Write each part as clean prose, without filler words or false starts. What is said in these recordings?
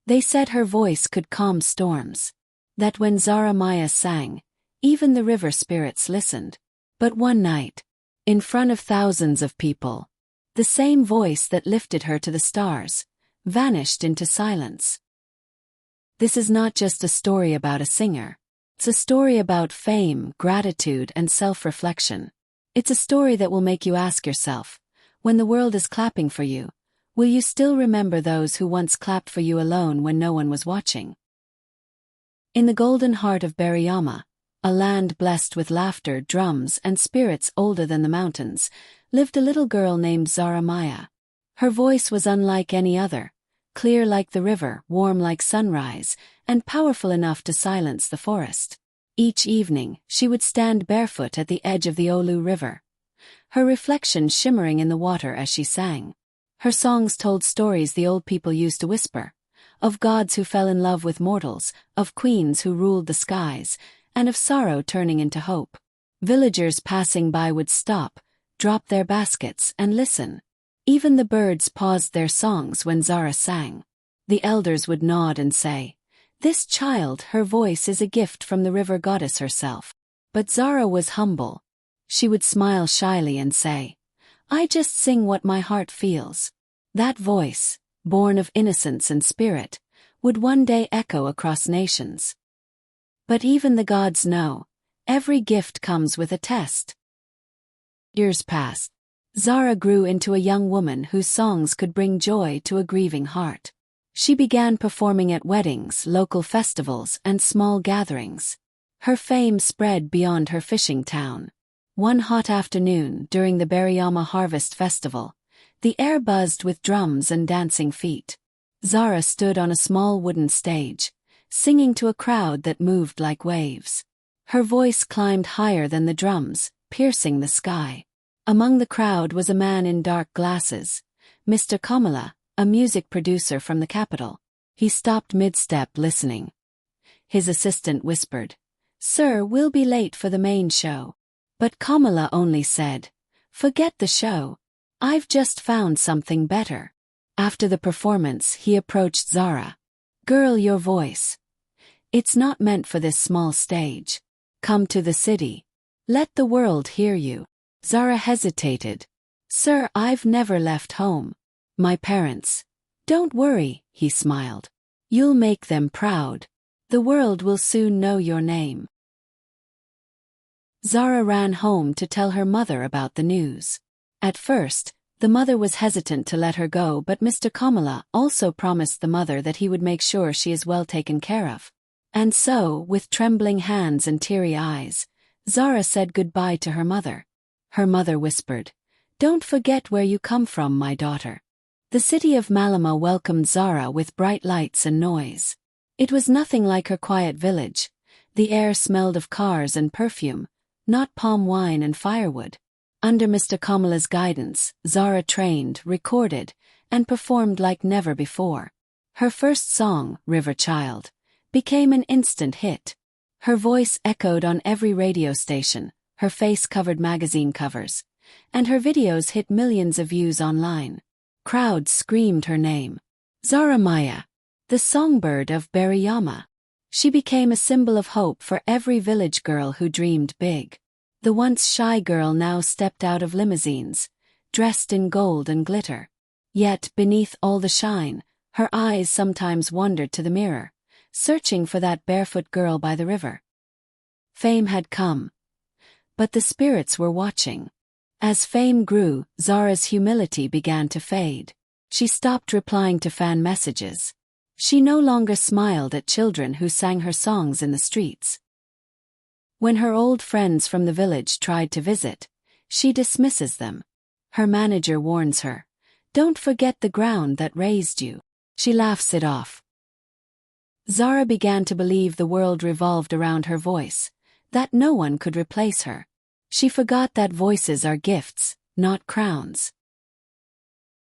They said her voice could calm storms. That when Zara Maya sang, even the river spirits listened. But one night, in front of thousands of people, the same voice that lifted her to the stars vanished into silence. This is not just a story about a singer. It's a story about fame, gratitude, and self-reflection. It's a story that will make you ask yourself, when the world is clapping for you, will you still remember those who once clapped for you alone when no one was watching? In the golden heart of Beriyama, a land blessed with laughter, drums, and spirits older than the mountains, lived a little girl named Zara Maya. Her voice was unlike any other, clear like the river, warm like sunrise, and powerful enough to silence the forest. Each evening, she would stand barefoot at the edge of the Olu River, her reflection shimmering in the water as she sang. Her songs told stories the old people used to whisper, of gods who fell in love with mortals, of queens who ruled the skies, and of sorrow turning into hope. Villagers passing by would stop, drop their baskets, and listen. Even the birds paused their songs when Zara sang. The elders would nod and say, "This child, her voice is a gift from the river goddess herself." But Zara was humble. She would smile shyly and say, "I just sing what my heart feels." That voice, born of innocence and spirit, would one day echo across nations. But even the gods know, every gift comes with a test. Years passed. Zara grew into a young woman whose songs could bring joy to a grieving heart. She began performing at weddings, local festivals, and small gatherings. Her fame spread beyond her fishing town. One hot afternoon during the Beriyama Harvest Festival, the air buzzed with drums and dancing feet. Zara stood on a small wooden stage, singing to a crowd that moved like waves. Her voice climbed higher than the drums, piercing the sky. Among the crowd was a man in dark glasses, Mr. Kamala, a music producer from the capital. He stopped mid-step listening. His assistant whispered, "Sir, we'll be late for the main show." But Kamala only said, "Forget the show. I've just found something better." After the performance, he approached Zara. "Girl, your voice. It's not meant for this small stage. Come to the city. Let the world hear you." Zara hesitated. "Sir, I've never left home. My parents." "Don't worry," he smiled. "You'll make them proud. The world will soon know your name." Zara ran home to tell her mother about the news. At first, the mother was hesitant to let her go, but Mr. Kamala also promised the mother that he would make sure she is well taken care of. And so, with trembling hands and teary eyes, Zara said goodbye to her mother. Her mother whispered, "Don't forget where you come from, my daughter." The city of Malama welcomed Zara with bright lights and noise. It was nothing like her quiet village. The air smelled of cars and perfume, not palm wine and firewood. Under Mr. Kamala's guidance, Zara trained, recorded, and performed like never before. Her first song, "River Child," became an instant hit. Her voice echoed on every radio station, her face covered magazine covers, and her videos hit millions of views online. Crowds screamed her name. Zara Maya, the songbird of Beriyama. She became a symbol of hope for every village girl who dreamed big. The once shy girl now stepped out of limousines, dressed in gold and glitter. Yet, beneath all the shine, her eyes sometimes wandered to the mirror, searching for that barefoot girl by the river. Fame had come, but the spirits were watching. As fame grew, Zara's humility began to fade. She stopped replying to fan messages. She no longer smiled at children who sang her songs in the streets. When her old friends from the village tried to visit, she dismisses them. Her manager warns her, "Don't forget the ground that raised you." She laughs it off. Zara began to believe the world revolved around her voice, that no one could replace her. She forgot that voices are gifts, not crowns.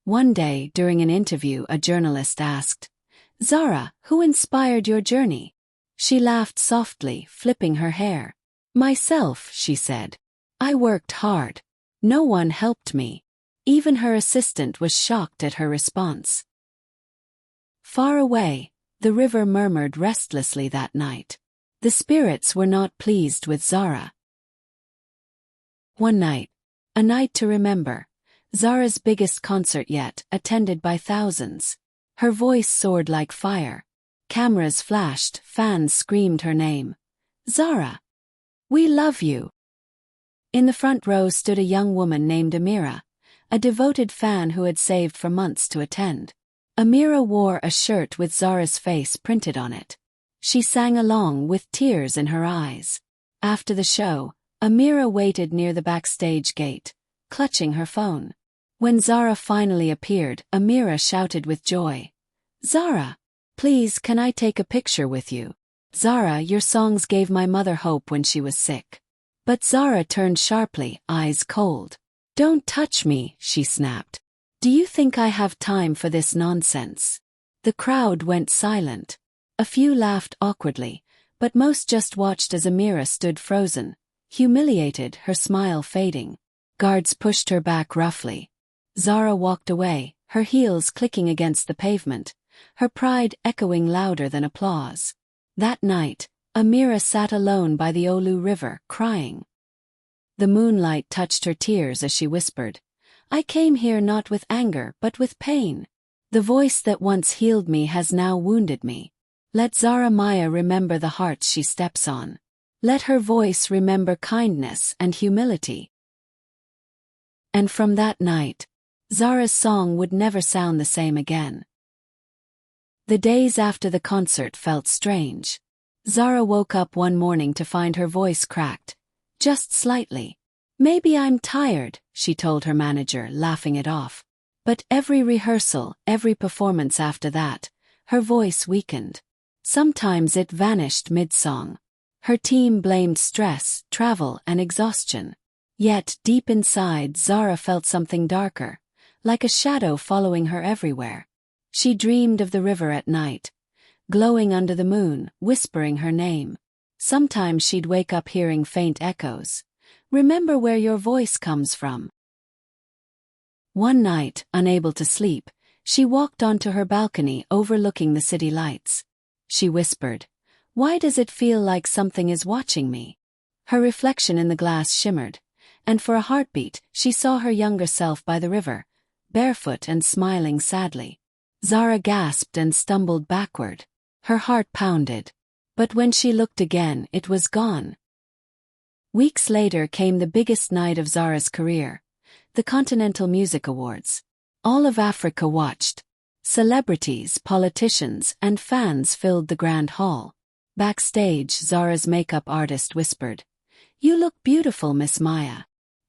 One day, during an interview, a journalist asked, "Zara, who inspired your journey?" She laughed softly, flipping her hair. "Myself," she said. "I worked hard. No one helped me." Even her assistant was shocked at her response. Far away, The river murmured restlessly that night. The spirits were not pleased with Zara. One night, a night to remember, Zara's biggest concert yet, attended by thousands. Her voice soared like fire. Cameras flashed, fans screamed her name. Zara! We love you! In the front row stood a young woman named Amira, a devoted fan who had saved for months to attend. Amira wore a shirt with Zara's face printed on it. She sang along with tears in her eyes. After the show, Amira waited near the backstage gate, clutching her phone. When Zara finally appeared, Amira shouted with joy. Zara! Please, can I take a picture with you? Zara, your songs gave my mother hope when she was sick. But Zara turned sharply, eyes cold. Don't touch me, she snapped. Do you think I have time for this nonsense? The crowd went silent. A few laughed awkwardly, but most just watched as Amira stood frozen, humiliated, her smile fading. Guards pushed her back roughly. Zara walked away, her heels clicking against the pavement, her pride echoing louder than applause. That night, Amira sat alone by the Olu River, crying. The moonlight touched her tears as she whispered, I came here not with anger but with pain. The voice that once healed me has now wounded me. Let Zara Maya remember the hearts she steps on. Let her voice remember kindness and humility. And from that night, Zara's song would never sound the same again. The days after the concert felt strange. Zara woke up one morning to find her voice cracked, just slightly. Maybe I'm tired, she told her manager, laughing it off. But every rehearsal, every performance after that, her voice weakened. Sometimes it vanished mid-song. Her team blamed stress, travel, and exhaustion. Yet, deep inside, Zara felt something darker, like a shadow following her everywhere. She dreamed of the river at night, glowing under the moon, whispering her name. Sometimes she'd wake up hearing faint echoes. Remember where your voice comes from. One night, unable to sleep, she walked onto her balcony overlooking the city lights. She whispered, Why does it feel like something is watching me? Her reflection in the glass shimmered, and for a heartbeat, she saw her younger self by the river, barefoot and smiling sadly. Zara gasped and stumbled backward. Her heart pounded. But when she looked again, it was gone. Weeks later came the biggest night of Zara's career, the Continental Music Awards. All of Africa watched. Celebrities, politicians, and fans filled the grand hall. Backstage, Zara's makeup artist whispered, You look beautiful, Miss Maya.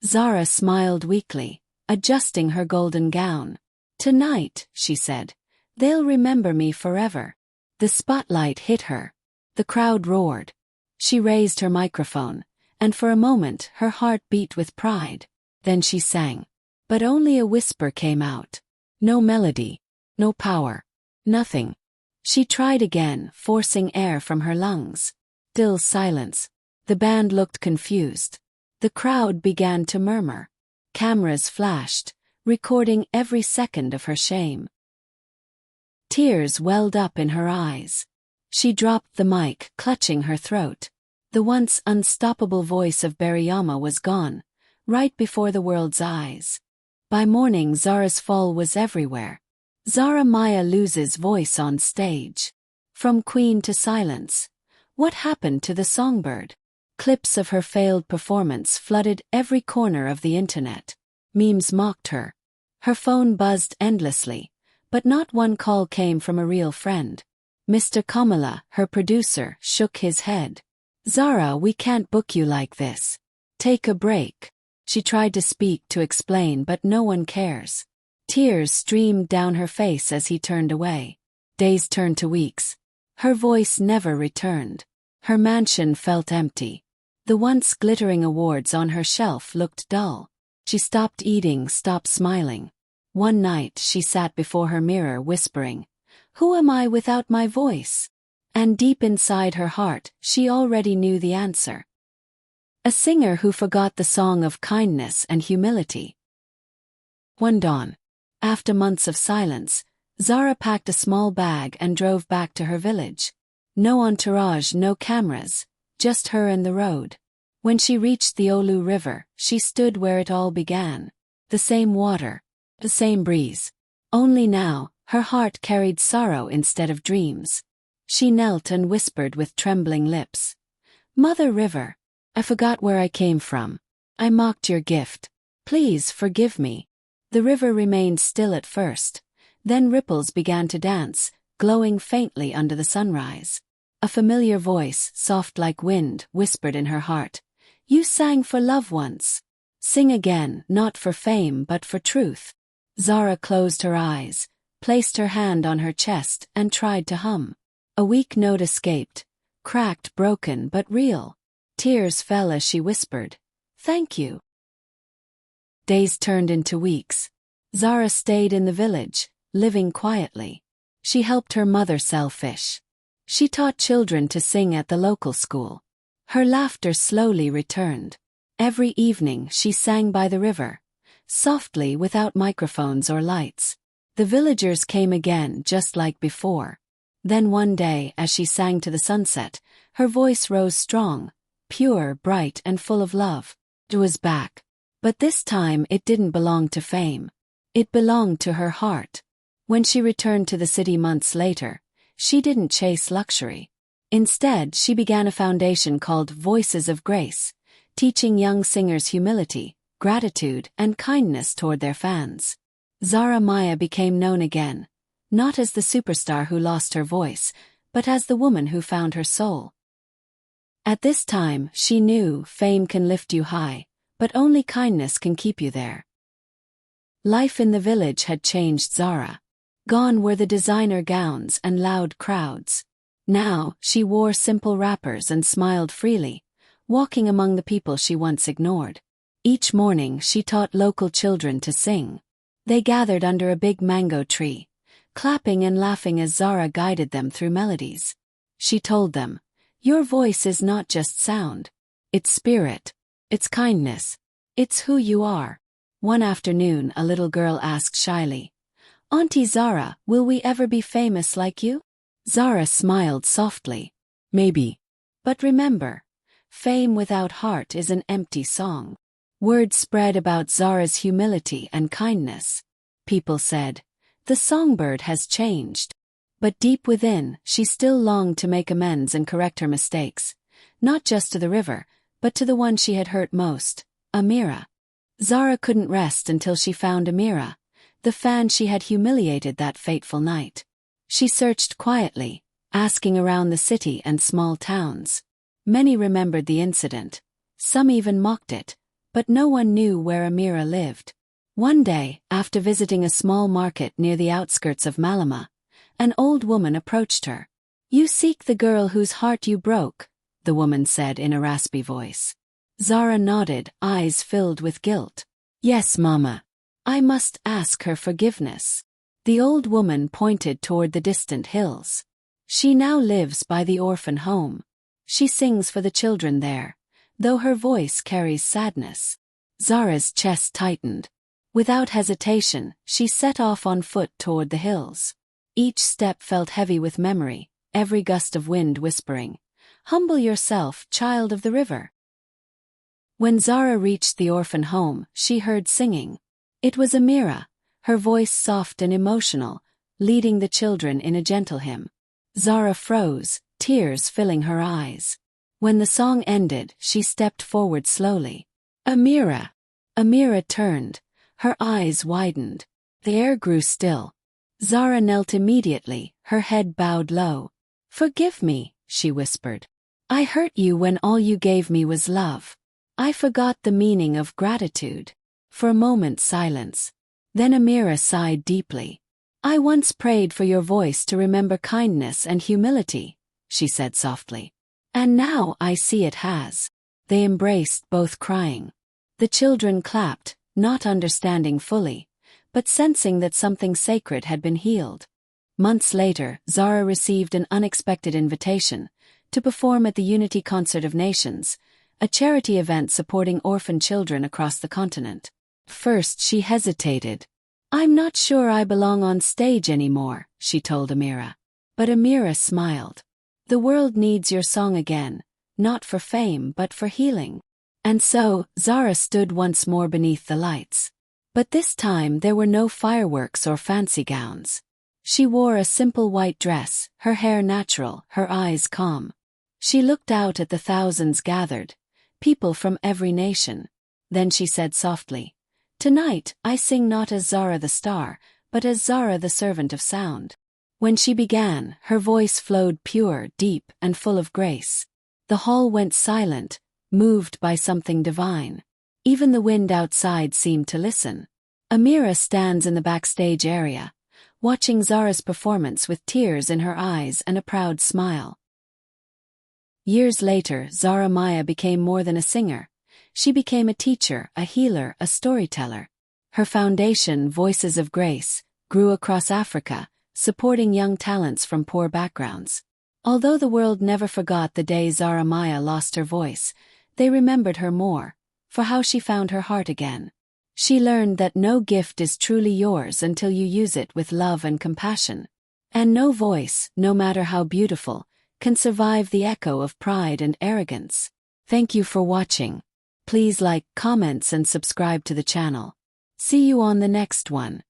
Zara smiled weakly, adjusting her golden gown. Tonight, she said, they'll remember me forever. The spotlight hit her. The crowd roared. She raised her microphone, and for a moment her heart beat with pride. Then she sang. But only a whisper came out. No melody, no power, nothing. She tried again, forcing air from her lungs. Still silence. The band looked confused. The crowd began to murmur. Cameras flashed, recording every second of her shame. Tears welled up in her eyes. She dropped the mic, clutching her throat. The once unstoppable voice of Beriyama was gone, right before the world's eyes. By morning, Zara's fall was everywhere. Zara Maya loses voice on stage. From queen to silence. What happened to the songbird? Clips of her failed performance flooded every corner of the internet. Memes mocked her. Her phone buzzed endlessly, but not one call came from a real friend. Mr. Kamala, her producer, shook his head. Zara, we can't book you like this. Take a break. She tried to speak, to explain, but no one cares. Tears streamed down her face as he turned away. Days turned to weeks. Her voice never returned. Her mansion felt empty. The once glittering awards on her shelf looked dull. She stopped eating, stopped smiling. One night she sat before her mirror whispering, Who am I without my voice? And deep inside her heart, she already knew the answer. A singer who forgot the song of kindness and humility. One dawn, after months of silence, Zara packed a small bag and drove back to her village. No entourage, no cameras, just her and the road. When she reached the Olu River, she stood where it all began. The same water, the same breeze. Only now, her heart carried sorrow instead of dreams. She knelt and whispered with trembling lips. "Mother River, I forgot where I came from. I mocked your gift. Please forgive me." The river remained still at first. Then ripples began to dance, glowing faintly under the sunrise. A familiar voice, soft like wind, whispered in her heart. "You sang for love once. Sing again, not for fame but for truth." Zara closed her eyes, placed her hand on her chest, and tried to hum. A weak note escaped, cracked, broken but real. Tears fell as she whispered, "Thank you." Days turned into weeks. Zara stayed in the village, living quietly. She helped her mother sell fish. She taught children to sing at the local school. Her laughter slowly returned. Every evening she sang by the river, softly without microphones or lights. The villagers came again just like before. Then one day, as she sang to the sunset, her voice rose strong, pure, bright and full of love. It was back. But this time it didn't belong to fame. It belonged to her heart. When she returned to the city months later, she didn't chase luxury. Instead, she began a foundation called Voices of Grace, teaching young singers humility, gratitude, and kindness toward their fans. Zara Maya became known again, not as the superstar who lost her voice, but as the woman who found her soul. At this time, she knew fame can lift you high, but only kindness can keep you there. Life in the village had changed Zara. Gone were the designer gowns and loud crowds. Now, she wore simple wrappers and smiled freely, walking among the people she once ignored. Each morning she taught local children to sing. They gathered under a big mango tree, clapping and laughing as Zara guided them through melodies. She told them, "Your voice is not just sound. It's spirit. It's kindness. It's who you are." One afternoon a little girl asked shyly, "Auntie Zara, will we ever be famous like you?" Zara smiled softly. "Maybe. But remember, fame without heart is an empty song." Word spread about Zara's humility and kindness. People said, "The songbird has changed." But deep within, she still longed to make amends and correct her mistakes, not just to the river, but to the one she had hurt most, Amira. Zara couldn't rest until she found Amira, the fan she had humiliated that fateful night. She searched quietly, asking around the city and small towns. Many remembered the incident. Some even mocked it, but no one knew where Amira lived. One day, after visiting a small market near the outskirts of Malama, an old woman approached her. "You seek the girl whose heart you broke," the woman said in a raspy voice. Zara nodded, eyes filled with guilt. "Yes, Mama. I must ask her forgiveness." The old woman pointed toward the distant hills. "She now lives by the orphan home. She sings for the children there, though her voice carries sadness." Zara's chest tightened. Without hesitation, she set off on foot toward the hills. Each step felt heavy with memory, every gust of wind whispering, "Humble yourself, child of the river." When Zara reached the orphan home, she heard singing. It was Amira, her voice soft and emotional, leading the children in a gentle hymn. Zara froze, tears filling her eyes. When the song ended, she stepped forward slowly. "Amira!" Amira turned, her eyes widened. The air grew still. Zara knelt immediately, her head bowed low. "Forgive me," she whispered. "I hurt you when all you gave me was love. I forgot the meaning of gratitude." For a moment silence. Then Amira sighed deeply. "I once prayed for your voice to remember kindness and humility," she said softly. "And now I see it has." They embraced, both crying. The children clapped, not understanding fully, but sensing that something sacred had been healed. Months later, Zara received an unexpected invitation to perform at the Unity Concert of Nations, a charity event supporting orphan children across the continent. First she hesitated. "I'm not sure I belong on stage anymore," she told Amira. But Amira smiled. "The world needs your song again, not for fame but for healing." And so, Zara stood once more beneath the lights. But this time there were no fireworks or fancy gowns. She wore a simple white dress, her hair natural, her eyes calm. She looked out at the thousands gathered, people from every nation. Then she said softly, "Tonight, I sing not as Zara the star, but as Zara the servant of sound." When she began, her voice flowed pure, deep, and full of grace. The hall went silent, moved by something divine. Even the wind outside seemed to listen. Amira stands in the backstage area, watching Zara's performance with tears in her eyes and a proud smile. Years later, Zara Maya became more than a singer. She became a teacher, a healer, a storyteller. Her foundation, Voices of Grace, grew across Africa, supporting young talents from poor backgrounds. Although the world never forgot the day Zara Maya lost her voice, they remembered her more, for how she found her heart again. She learned that no gift is truly yours until you use it with love and compassion. And no voice, no matter how beautiful, can survive the echo of pride and arrogance. Thank you for watching. Please like, comments and subscribe to the channel. See you on the next one.